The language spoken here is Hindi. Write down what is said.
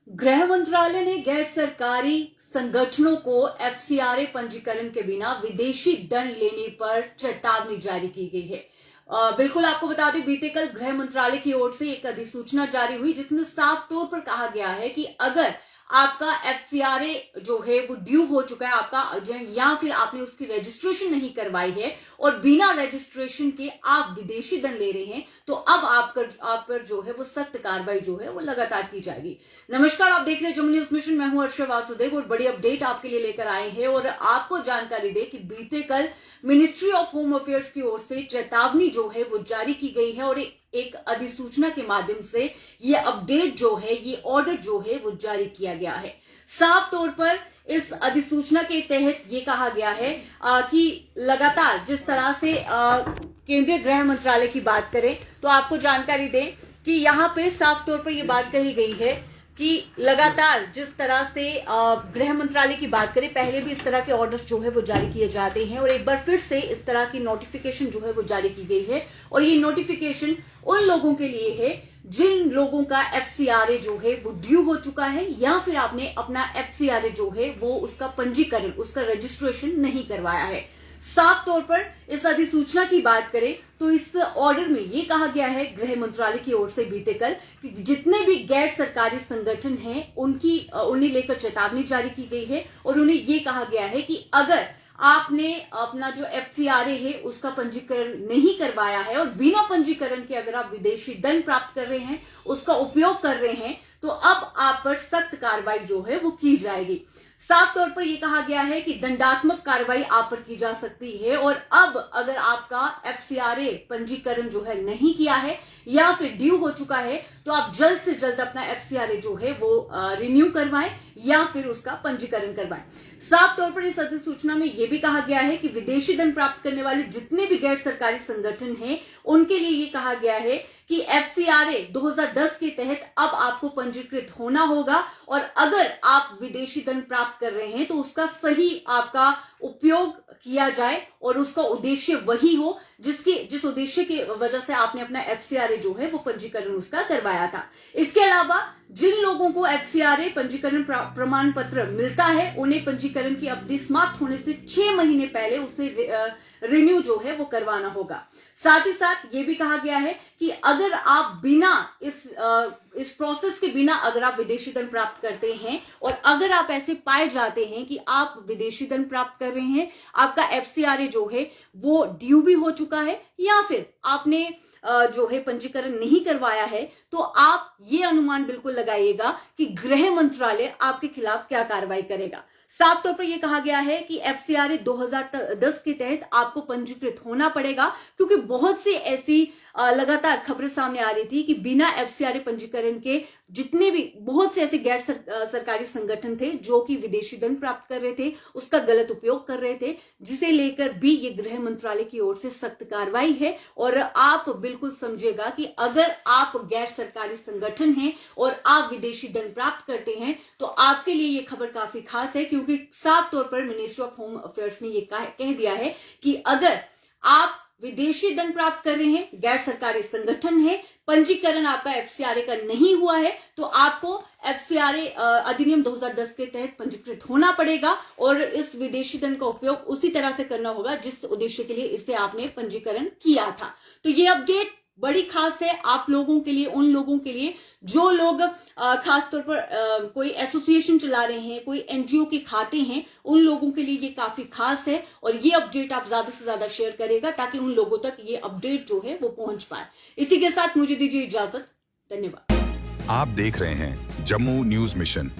गृह मंत्रालय ने गैर सरकारी संगठनों को एफसीआरए पंजीकरण के बिना विदेशी दंड लेने पर चेतावनी जारी की गई है। बिल्कुल आपको बता दें, बीते कल गृह मंत्रालय की ओर से एक अधिसूचना जारी हुई जिसमें साफ तौर पर कहा गया है कि अगर आपका एफसीआरए जो है वो ड्यू हो चुका है आपका, या फिर आपने उसकी रजिस्ट्रेशन नहीं करवाई है और बिना रजिस्ट्रेशन के आप विदेशी दंड ले रहे हैं, तो अब आप पर जो है वो सख्त कार्रवाई जो है वो लगातार की जाएगी। नमस्कार, आप देख रहे हैं जम्मू न्यूज मिशन। मैं हूं अर्षा वासुदेव और बड़ी अपडेट आपके लिए लेकर आए हैं और आपको जानकारी दे कि बीते कल मिनिस्ट्री ऑफ होम अफेयर्स की ओर से चेतावनी जो है वो जारी की गई है और एक अधिसूचना के माध्यम से ये अपडेट जो है, ये ऑर्डर जो है वो जारी किया गया है। साफ तौर पर इस अधिसूचना के तहत ये कहा गया है कि लगातार जिस तरह से केंद्रीय गृह मंत्रालय की बात करें तो आपको जानकारी दें कि यहाँ पे साफ तौर पर ये बात कही गई है कि लगातार जिस तरह से गृह मंत्रालय की बात करें, पहले भी इस तरह के ऑर्डर्स जो है वो जारी किए जाते हैं और एक बार फिर से इस तरह की नोटिफिकेशन जो है वो जारी की गई है और ये नोटिफिकेशन उन लोगों के लिए है जिन लोगों का एफसीआरए जो है वो ड्यू हो चुका है या फिर आपने अपना एफसीआरए जो है वो उसका पंजीकरण, उसका रजिस्ट्रेशन नहीं करवाया है। साफ तौर पर इस अधिसूचना की बात करें तो इस ऑर्डर में यह कहा गया है गृह मंत्रालय की ओर से बीते कल कि जितने भी गैर सरकारी संगठन हैं उन्हें लेकर चेतावनी जारी की गई है और उन्हें यह कहा गया है कि अगर आपने अपना जो एफसीआरए है उसका पंजीकरण नहीं करवाया है और बिना पंजीकरण के अगर आप विदेशी दंड प्राप्त कर रहे हैं, उसका उपयोग कर रहे हैं, तो अब आप पर सख्त कार्रवाई जो है वो की जाएगी। साफ तौर पर यह कहा गया है कि दंडात्मक कार्रवाई आप पर की जा सकती है और अब अगर आपका एफसीआरए पंजीकरण जो है नहीं किया है या फिर ड्यू हो चुका है तो आप जल्द से जल्द अपना एफसीआरए जो है वो रिन्यू करवाएं या फिर उसका पंजीकरण करवाएं। साफ तौर पर इस अधिसूचना में यह भी कहा गया है कि विदेशी दंड प्राप्त करने वाले जितने भी गैर सरकारी संगठन हैं उनके लिए यह कहा गया है कि एफसीआरए 2010 के तहत अब आपको पंजीकृत होना होगा और अगर आप विदेशी दंड प्राप्त कर रहे हैं तो उसका सही आपका उपयोग किया जाए और उसका उद्देश्य वही हो जिस उद्देश्य की वजह से आपने अपना एफसीआरए जो है वो पंजीकरण उसका करवाया था। इसके अलावा जिन लोगों को एफसीआरए पंजीकरण प्रमाण पत्र मिलता है उन्हें पंजीकरण की अवधि समाप्त होने से 6 महीने पहले उसे रिन्यू जो है वो करवाना होगा। साथ ही साथ ये भी कहा गया है कि अगर आप बिना इस प्रोसेस के बिना अगर आप विदेशी दंड प्राप्त करते हैं और अगर आप ऐसे पाए जाते हैं कि आप विदेशी दंड प्राप्त कर रहे हैं, आपका एफसीआरए जो है वो ड्यू भी हो चुका है या फिर आपने जो है पंजीकरण नहीं करवाया है, तो आप ये अनुमान बिल्कुल लगाइएगा कि गृह मंत्रालय आपके खिलाफ क्या कार्रवाई करेगा। साफ तौर पर यह कहा गया है कि एफसीआरए 2010 के तहत आपको पंजीकृत होना पड़ेगा क्योंकि बहुत सी ऐसी लगातार खबरें सामने आ रही थी कि बिना एफसीआरए पंजीकरण के जितने भी बहुत से ऐसे गैर सरकारी संगठन थे जो कि विदेशी दंड प्राप्त कर रहे थे, उसका गलत उपयोग कर रहे थे, जिसे लेकर भी ये गृह मंत्रालय की ओर से सख्त कार्रवाई है। और आप बिल्कुल समझिएगा कि अगर आप गैर सरकारी संगठन हैं और आप विदेशी दंड प्राप्त करते हैं तो आपके लिए ये खबर काफी खास है क्योंकि साफ तौर पर मिनिस्ट्री ऑफ होम अफेयर्स ने ये कह दिया है कि अगर आप विदेशी दंड प्राप्त कर रहे हैं, गैर सरकारी संगठन है, पंजीकरण आपका एफसीआरए का नहीं हुआ है, तो आपको एफसीआरए अधिनियम 2010 के तहत पंजीकृत होना पड़ेगा और इस विदेशी दंड का उपयोग उसी तरह से करना होगा जिस उद्देश्य के लिए इससे आपने पंजीकरण किया था। तो ये अपडेट बड़ी खास है आप लोगों के लिए, उन लोगों के लिए जो लोग खास तौर पर कोई एसोसिएशन चला रहे हैं, कोई एनजीओ के खाते हैं, उन लोगों के लिए ये काफी खास है और ये अपडेट आप ज्यादा से ज्यादा शेयर करेगा ताकि उन लोगों तक ये अपडेट जो है वो पहुंच पाए। इसी के साथ मुझे दीजिए इजाजत। धन्यवाद। आप देख रहे हैं जम्मू न्यूज मिशन।